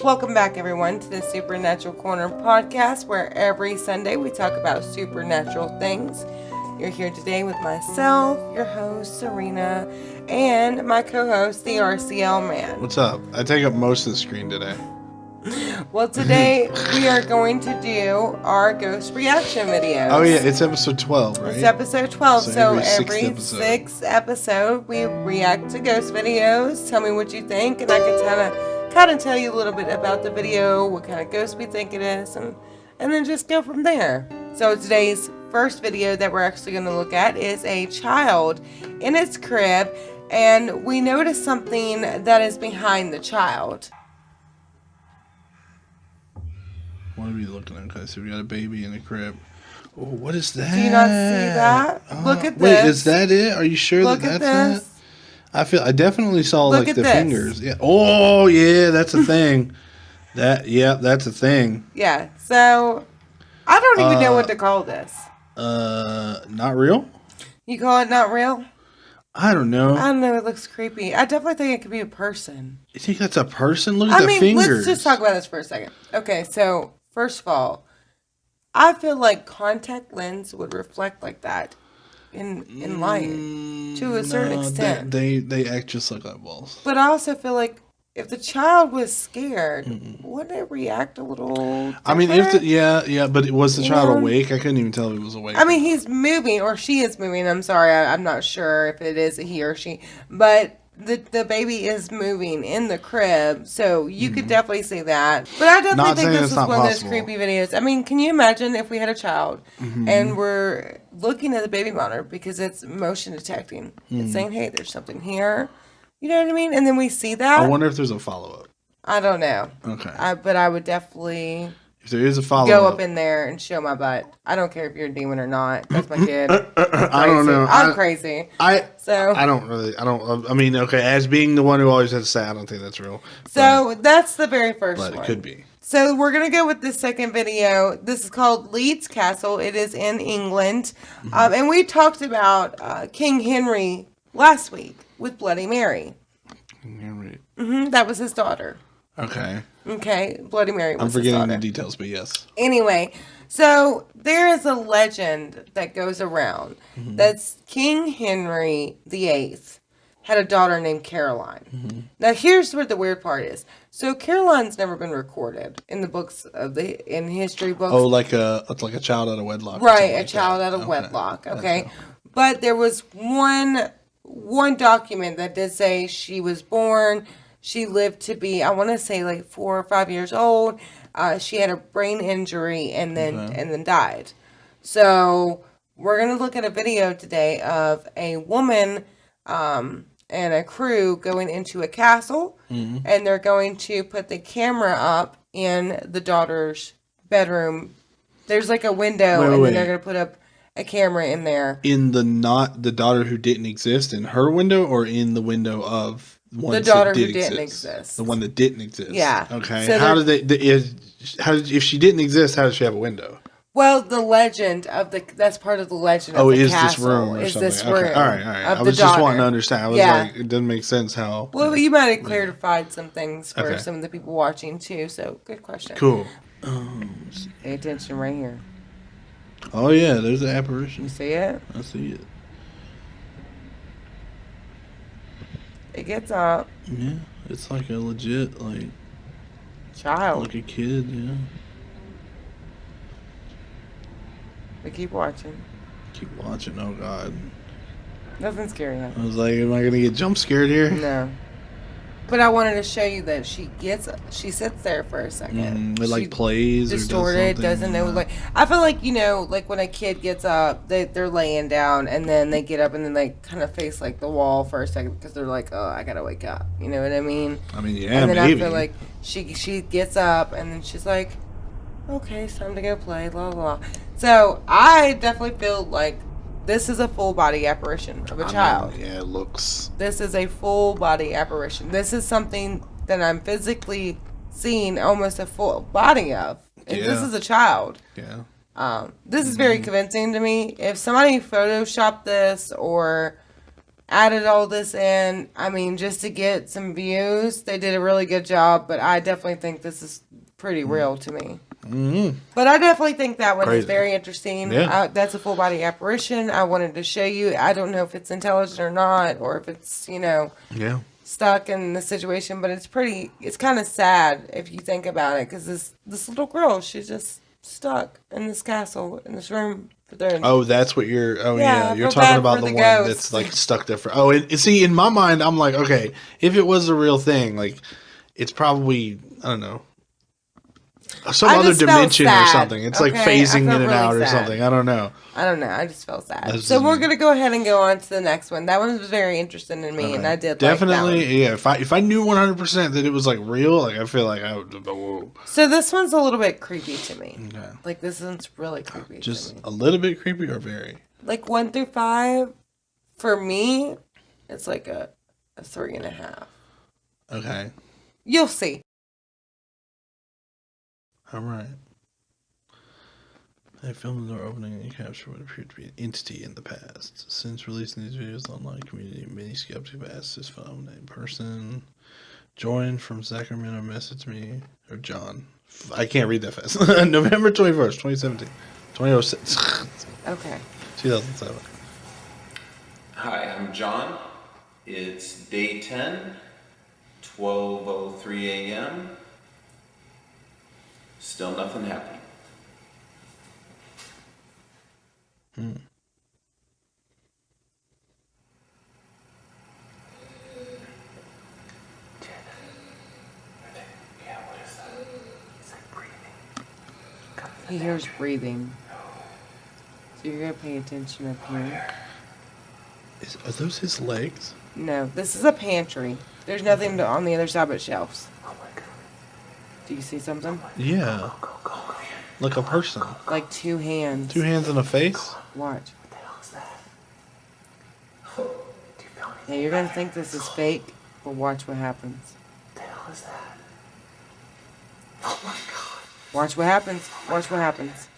Welcome back, everyone, to the Supernatural Corner podcast, where every Sunday we talk about supernatural things. You're here today with myself, your host, Serena, and my co-host, theRCLman. What's up? I take up most of the screen today. Well, today we are going to do our ghost reaction videos. Oh, yeah, it's episode 12, right? It's episode 12, so every episode. sixth episode we react to ghost videos. Tell me what you think, and I can kind of tell you a little bit about the video, what kind of ghost we think it is, and then just go from there. So today's first video that we're actually going to look at is a child in its crib, and we notice something that is behind the child. What are we looking at? Okay, so we got a baby in a crib. Oh, what is that? Do you not see that? Look at this. Wait, is that it? Are you sure Look that at that's this. it? I definitely saw Look like at the this. fingers. Yeah. Oh, yeah, that's a thing. That's a thing. Yeah. So I don't even know what to call this. Not real? You call it not real? I don't know. I don't know. It looks creepy. I definitely think it could be a person. You think that's a person? Look at the fingers. Let's just talk about this for a second. Okay, so first of all, I feel like contact lens would reflect like that in light to a certain extent. They act just like eyeballs. But I also feel like if the child was scared, wouldn't it react a little different? I mean, but was the child awake? I couldn't even tell if he was awake. I mean, he's moving, or she is moving. I'm sorry, I'm not sure if it is a he or she, but the baby is moving in the crib, so you could definitely see that. But I definitely think this is one of those creepy videos. I mean, can you imagine if we had a child and we're looking at the baby monitor because it's motion detecting, it's saying, "Hey, there's something here." You know what I mean? And then we see that. I wonder if there's a follow-up. I don't know. Okay. But I would definitely... If there is a follow-up... Go up in there and show my butt. I don't care if you're a demon or not. That's my kid. I don't know. I'm crazy. I mean, okay, as being the one who always has to say, I don't think that's real. So that's the very first one. But it could be. So we're going to go with the second video. This is called Leeds Castle. It is in England. And we talked about King Henry last week with Bloody Mary. Henry. That was his daughter. Okay. Okay, Bloody Mary was I'm forgetting his daughter. the details, but yes. Anyway, so there is a legend that goes around that's King Henry VIII had a daughter named Caroline. Now here's where the weird part is. So Caroline's never been recorded in the books in history books. Oh, like a child out of wedlock. Right, a child out of wedlock. Okay, but there was one document that did say she was born. She lived to be, I want to say, like 4 or 5 years old. She had a brain injury and then died. So we're gonna look at a video today of a woman and a crew going into a castle, and they're going to put the camera up in the daughter's bedroom. There's like a window, then they're gonna put up a camera in there. In the daughter who didn't exist in her window, or in the window of the daughter who didn't exist. The one that didn't exist. Yeah. Okay. So if she didn't exist, how does she have a window? Well, the legend of that's part of the legend of the is castle. This room or is something? this room? Okay. All right. I was just wanting to understand. I was like, it doesn't make sense how. Well, you might have clarified some things for some of the people watching too. So, good question. Cool. Pay attention right here. Oh yeah, there's an apparition. You see it? I see it. It gets up. Yeah, it's like a legit Child. like a kid. Yeah. We keep watching. Keep watching. Oh God. Nothing scary happens. I was like, am I gonna get jump scared here? No. But I wanted to show you that she sits there for a second. It plays distorted, or doesn't know. Like, I feel like, like when a kid gets up, they're laying down and then they get up and then they kind of face like the wall for a second because they're like, oh, I gotta wake up. You know what I mean? I mean, yeah, and then maybe. I feel like she gets up and then she's like, okay, it's time to go play, blah, blah, blah. So I definitely feel like this is a full body apparition of a child. Yeah, it looks. This is a full body apparition. This is something that I'm physically seeing almost a full body of. And this is a child. Yeah. This is very convincing to me. If somebody photoshopped this or added all this in. I mean, just to get some views. They did a really good job, but I definitely think this is pretty real to me. Mm-hmm. But I definitely think that one is Crazy. very interesting. Yeah. That's a full body apparition. I wanted to show you. I don't know if it's intelligent or not, or if it's, Yeah. stuck in the situation, but it's kind of sad if you think about it, because this little girl, she's just stuck in this castle, in this room. Oh, that's what you're. Oh, Yeah, yeah. I You're feel talking bad about for the the one ghost. that's like stuck there for. Oh, see, in my mind, I'm like, okay, if it was a real thing, like, it's probably, I don't know, some I other just felt dimension or sad, something. It's like okay? phasing I felt in and really out or sad. something. I don't know. I don't know. I just felt sad. That's So just we're me. going to go ahead and go on to the next one. That one was very interesting to me, and I did Definitely, like that yeah. If I knew 100% that it was like real, like I feel like I would. Whoa. one. So this one's a little bit creepy to me. Okay. Like, this one's really creepy Just to me. a little bit creepy or very? Like 1 through 5, for me, it's like a 3.5. Okay. You'll see. All right. I filmed the door opening and captured what appeared to be an entity in the past. Since releasing these videos, the online community, many skeptics have asked this phenomenon in person. Joined from Sacramento messaged me, or John. I can't read that fast. November 21st, 2017. 2006. Okay. 2007. Hi, I'm John. It's day 10, 12:03 a.m. Still nothing happening. Yeah, what is that? It's like breathing. He hears breathing. So you're going to pay attention up here. Are those his legs? No, this is a pantry. There's nothing on the other side but shelves. Oh my god. Do you see something? Yeah. Go. Like a person. Like 2 hands. 2 hands and a face? Watch. What the hell is that? Do you feel anything? Yeah, you're going to think this is fake, but watch what happens. What the hell is that? Oh my god. Watch what happens. Watch what happens.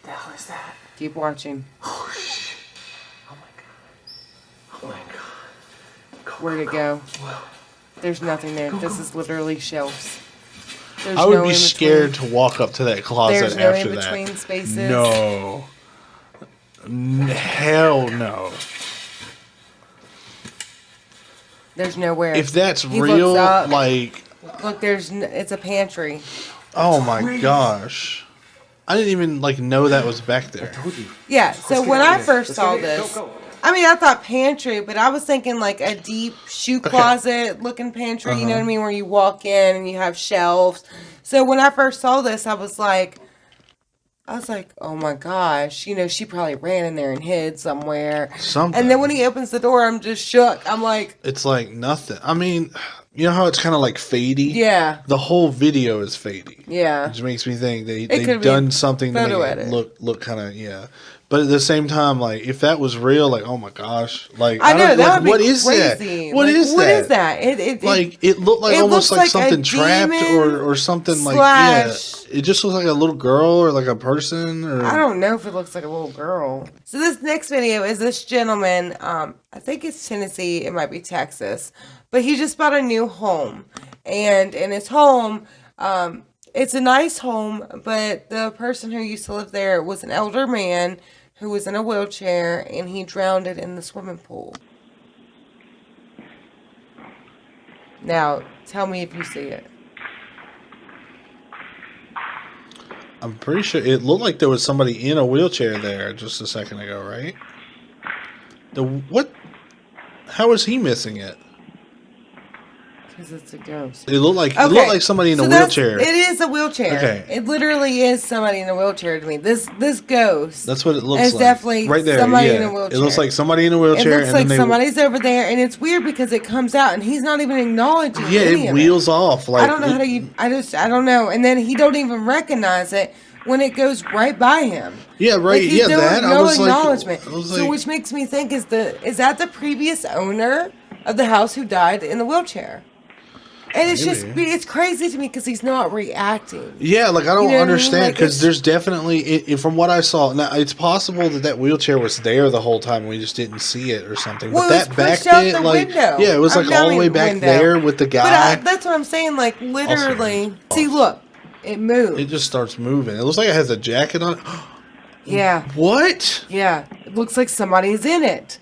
What the hell is that? Keep watching. Oh shit. Oh my god. Oh my god. Where'd it go? Whoa. There's nothing there. This is literally shelves. There's I would no be in-between. scared to walk up to that closet There's no after in-between that. spaces. No. Hell no. There's nowhere. If that's He real, looks up. like, Look, it's a pantry. oh my gosh. I didn't even, like, know that was back there. Yeah, so when I first saw this, I mean, I thought pantry, but I was thinking like a deep shoe closet looking pantry, you know what I mean, where you walk in and you have shelves. So when I first saw this, I was like, oh my gosh, she probably ran in there and hid somewhere. Something. And then when he opens the door, I'm just shook. I'm like, It's like nothing. I mean, you know how it's kind of like fadey? yeah, The whole video is fadey. yeah. Which makes me think could they've be done something to make photo it edit. look kind of, yeah. But at the same time, like, if that was real, like, oh my gosh. Like, I know, don't- that like, would be what is crazy. that? What Like, is what that? is that? It Like, it looked like it almost looks like like a something trapped demon or something like, slash- yeah. It just looks like a little girl or like a person or. I don't know if it looks like a little girl. So this next video is this gentleman, I think it's Tennessee, it might be Texas, but he just bought a new home. And in his home, it's a nice home, but the person who used to live there was an elder man who was in a wheelchair, and he drowned it in the swimming pool. Now, tell me if you see it. I'm pretty sure it looked like there was somebody in a wheelchair there just a second ago, right? What? How is he missing it? Because it's a ghost. It looked like somebody in a that's- wheelchair. It is a wheelchair. Okay. It literally is somebody in a wheelchair to me. This ghost. That's what it looks It's like. definitely right there. somebody yeah. in a wheelchair. It looks like somebody in a It wheelchair. looks and like then somebody's over there, and it's weird because it comes out and he's not even acknowledging. Yeah, any it of wheels off. Like I don't know how to. I don't know. And then he don't even recognize it when it goes right by him. Yeah, right. Like he's Yeah, doing that no I was acknowledgement. like, I was So like, which makes me think is that the previous owner of the house who died in the wheelchair? And it's Maybe. it's crazy to me because he's not reacting. Yeah, like I don't You know what I mean? understand Like, because it's- there's definitely, from what I saw, now it's possible that wheelchair was there the whole time and we just didn't see it or something. Well, But it was that back pushed out bit, the like, window. yeah, it was like all the way back there with the guy. But that's what I'm saying. Like literally, see, look, it moved. It just starts moving. It looks like it has a jacket on. Yeah, What? yeah. It looks like somebody's in it.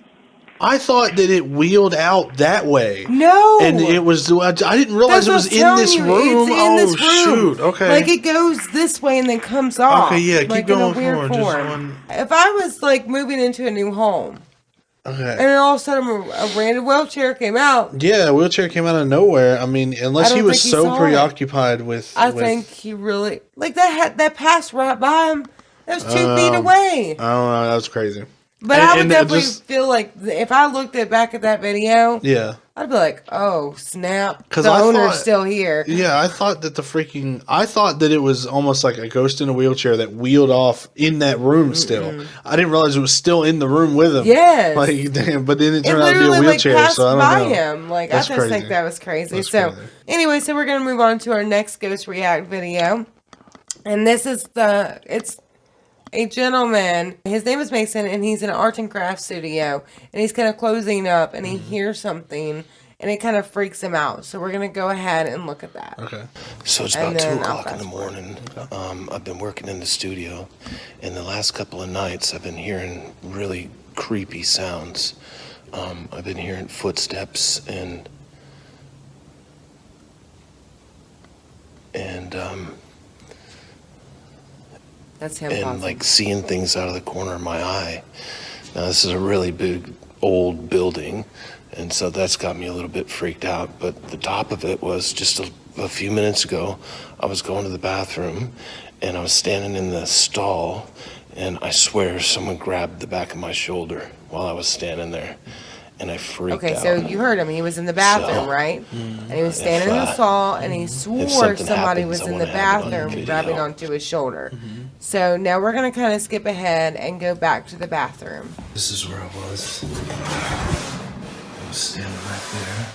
I thought that it wheeled out that way. No, And it was. I didn't realize That's it what was I'm in telling this you. room. It's in this room. Shoot. Okay. Like it goes this way and then comes off. Okay, yeah, keep like going in a weird forward. Just form. one- If I was like moving into a new home Okay. and then all of a sudden a random wheelchair came out, Yeah, a wheelchair came out of nowhere. I mean, unless I he don't was think he so saw it. preoccupied with. I think he really like that passed right by him. That was 2 feet away. I don't know. That was crazy. But And- I would and definitely just- feel like if I looked back at that video, Yeah. I'd be like, "Oh snap! 'Cause The I owner's thought- still here." Yeah, I thought that it was almost like a ghost in a wheelchair that wheeled off in that room still. I didn't realize it was still in the room with him. Yes. Like, damn, but then it It turned out to be a literally wheelchair, passed so I don't by know. him. Like That's I just think crazy. that was crazy. That's so crazy. anyway, so we're gonna move on to our next ghost react video, and this is it's a gentleman. His name is Mason, and he's in an art and craft studio, and he's kind of closing up, and he hears something, and it kind of freaks him out. So we're gonna go ahead and look at that. Okay. So it's And about 2 then I'll o'clock in the fast forward. morning. I've been working in the studio, and the last couple of nights I've been hearing really creepy sounds. I've been hearing footsteps and That's him. and pausing. like seeing things out of the corner of my eye. Now this is a really big old building, and so that's got me a little bit freaked out. But the top of it was just a few minutes ago, I was going to the bathroom, and I was standing in the stall, and I swear someone grabbed the back of my shoulder while I was standing there, and I freaked Okay, out. so you heard him. He was in the bathroom, So, right? And he was standing in if, the stall, and he swore something somebody happens, was I in wanna the have it on bathroom video. grabbing onto his shoulder. So now we're gonna kind of skip ahead and go back to the bathroom. This is where I was. I was standing right there.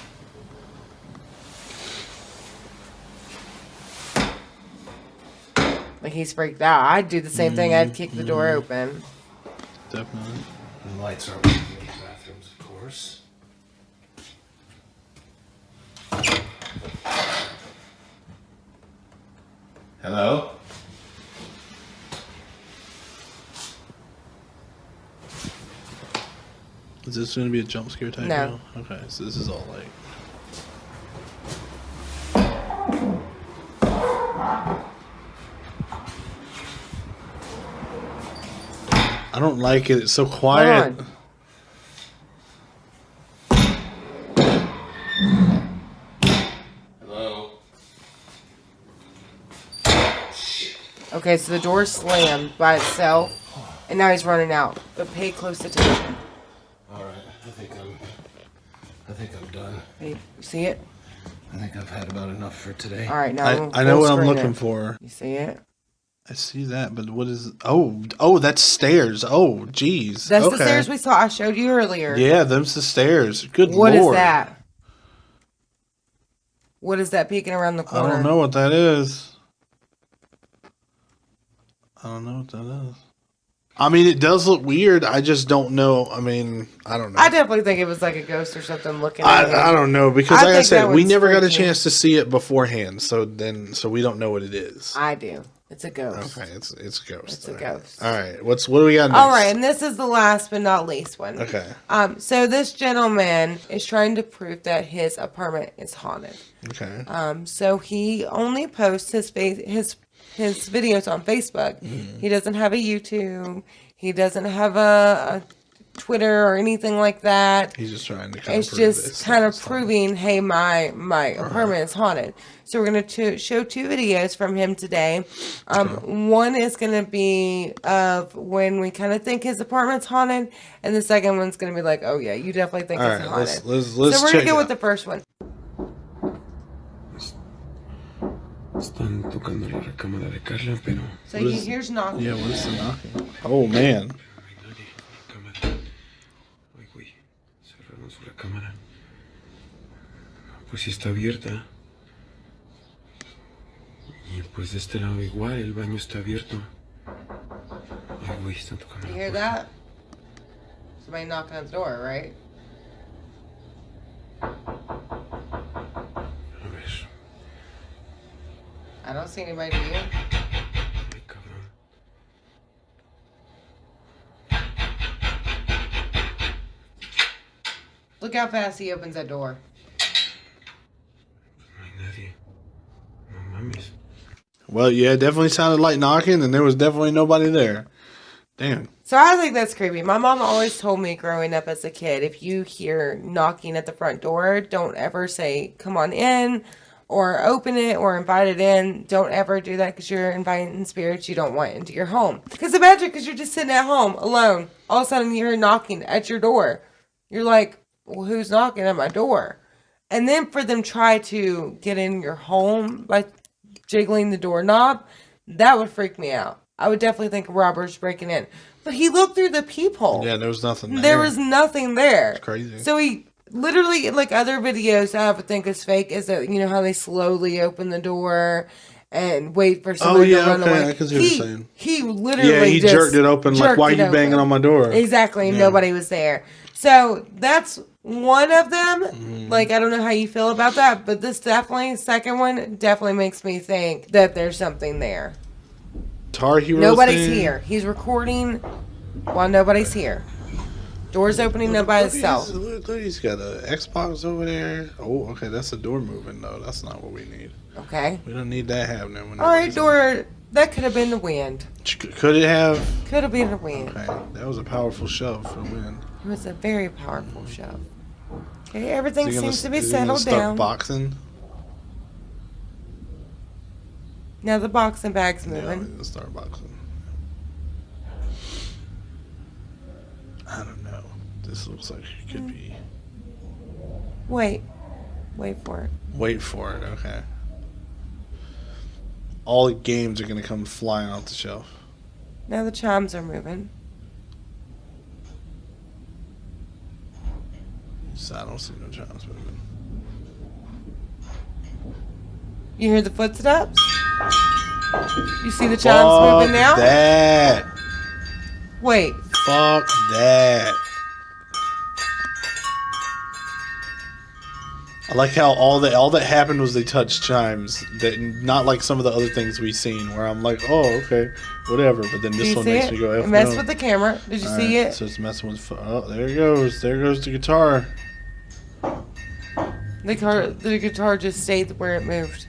Like he's freaked out. I'd do the same thing. I'd kick the door open. Definitely. The lights aren't working in the bathrooms, of course. Hello? Is this going to be a jump scare type No. deal? Okay, so this is all like. I don't like it. It's so quiet. Hold Hello? Okay, so the door slammed by itself, and now he's running out. But pay close attention. Alright, I think I'm done. Hey, you see it? I think I've had about enough for today. All right, now I know full what I'm screen looking it. for. You see it? I see that, but what is? Oh, that's stairs. Oh, geez. That's okay. the stairs we saw. I showed you earlier. Yeah, them's the stairs. Good What lord. is that? What is that peeking around the I corner? don't know what that is. I don't know what that is. I mean, it does look weird. I just don't know. I mean, I don't know. I definitely think it was like a ghost or something looking at I him. don't know because, I like I think said, that we one's never got a freaky. chance to see it beforehand. So we don't know what it is. I do. It's a ghost. Okay, it's a ghost. It's a All right. ghost. All right, what do we got next? All right, and this is the last but not least one. Okay. So this gentleman is trying to prove that his apartment is haunted. Okay. So he only posts his videos on Facebook. He doesn't have a YouTube. He doesn't have a Twitter or anything like that. He's just trying to. Kind It's just kind of proving, hey, my apartment is haunted. So we're going to show 2 videos from him today. One is going to be of when we kind of think his apartment's haunted, and the second one's going to be like, oh yeah, you definitely think All it's right, haunted. let's so we're check going to go it with out. the first one. Están tocando la recámara de Carla, pero So he hears knocking. Yeah, what is the knocking? Oh man. no hay nadie en la cámara. Ay, güey, cerraron su recámara. Pues sí está abierta. Pues de este lado igual, el baño está abierto. Ay, güey, están tocando You la hear puerta. that? Somebody knocking at the door, right? A ver. I don't see anybody to you. Ay, cabrón. Look how fast he opens that door. No hay nadie. No mames. Well, yeah, it definitely sounded like knocking, and there was definitely nobody there. Damn. So I think that's creepy. My mom always told me growing up as a kid, if you hear knocking at the front door, don't ever say, come on in, or open it, or invite it in. Don't ever do that because you're inviting spirits you don't want into your home. Because imagine, because you're just sitting at home alone, all of a sudden you're knocking at your door. You're like, well, who's knocking at my door? And then for them try to get in your home by jiggling the doorknob, that would freak me out. I would definitely think a robber's breaking in. But he looked through the peephole. Yeah, there was nothing there. There was nothing there. It's crazy. So he literally, like other videos I would think is fake, is that, you know, how they slowly open the door and wait for somebody to run away. I can see what you're saying. He literally Yeah, he just jerked it open like, jerked why are it you open. banging on my door? Exactly. Yeah. Nobody was there. So that's one of them. Mm-hmm. Like, I don't know how you feel about that, but this definitely, second one, definitely makes me think that there's something there. Tar Hero Nobody's thing. here. He's recording while nobody's here. Doors opening up by itself. Look, he's got an Xbox over there. Oh, okay, that's a door moving though. That's not what we need. Okay. We don't need that happening. When All right, nobody's door. That could have been the wind. Could it have? Could have been the wind. Okay, that was a powerful shove for the win. It was a very powerful shove. Okay, everything Is he gonna- seems to be is he gonna settled start down. boxing? Now the boxing bag's Yeah, moving. he's gonna start boxing. I don't know. This looks like it could be. Wait for it. Wait for it. Okay. All the games are gonna come flying off the shelf. Now the chimes are moving. So I don't see no chimes moving. You hear the footsteps? You see the chimes moving now? That. Wait. Fuck that. I like how all that happened was they touched chimes. That not like some of the other things we've seen where I'm like, oh okay, whatever. But then Do this you one see makes it? me go. It F messed no. with the camera. Did you All see right, it? So it's messing with. Oh, there it goes. There goes the guitar. The guitar just stayed where it moved.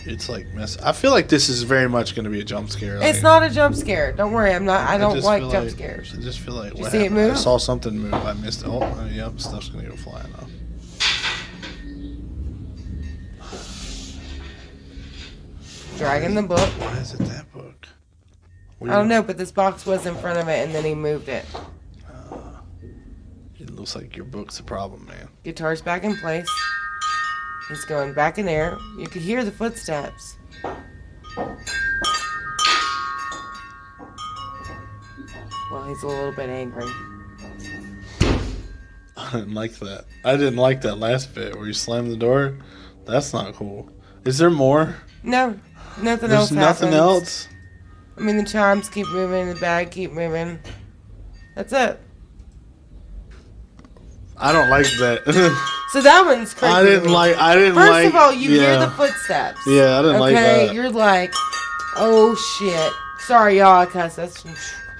It's like mess. I feel like this is very much going to be a jump scare. It's like- not a jump scare. Don't worry. I don't just like feel jump scares. I just feel like Did you what see it happened? I move? saw something move. I missed it. Oh, yep. Stuff's going to go flying off. Dragging the book. Why is it that book? I don't know, but this box was in front of it, and then he moved it. It looks like your book's a problem, man. Guitar's back in place. He's going back in there. You could hear the footsteps. Well, he's a little bit angry. I didn't like that. I didn't like that last bit where you slammed the door. That's not cool. Is there more? No, nothing There's else nothing happens. else? I mean, the chimes keep moving, the bag keep moving. That's it. I don't like that. So that one's creepy. I didn't like. First of all, you hear yeah. the footsteps. Yeah, I didn't like Okay, that. you're like, oh shit. Sorry, y'all, I cuss. That's.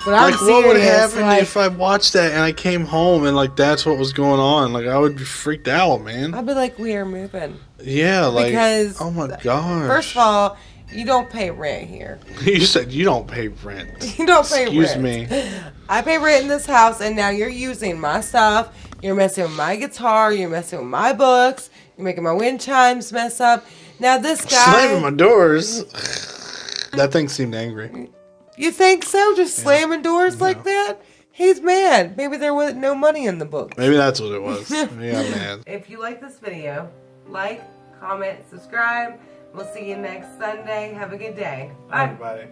But I'm Like, serious. what would happen like, if I watched that and I came home and like that's what was going on? Like I would be freaked out, man. I'd be like, we are moving. Yeah, like Because oh my gosh. First of all, you don't pay rent here. you said you don't pay rent. You don't pay Excuse rent. me. I pay rent in this house, and now you're using my stuff. You're messing with my guitar. You're messing with my books. You're making my wind chimes mess up. Now this guy. Slamming my doors. That thing seemed angry. You think so? Just slamming doors like that? He's mad. Maybe there was no money in the book. Maybe that's what it was. Maybe I'm mad. If you like this video, like, comment, subscribe. We'll see you next Sunday. Have a good day. Bye. Bye.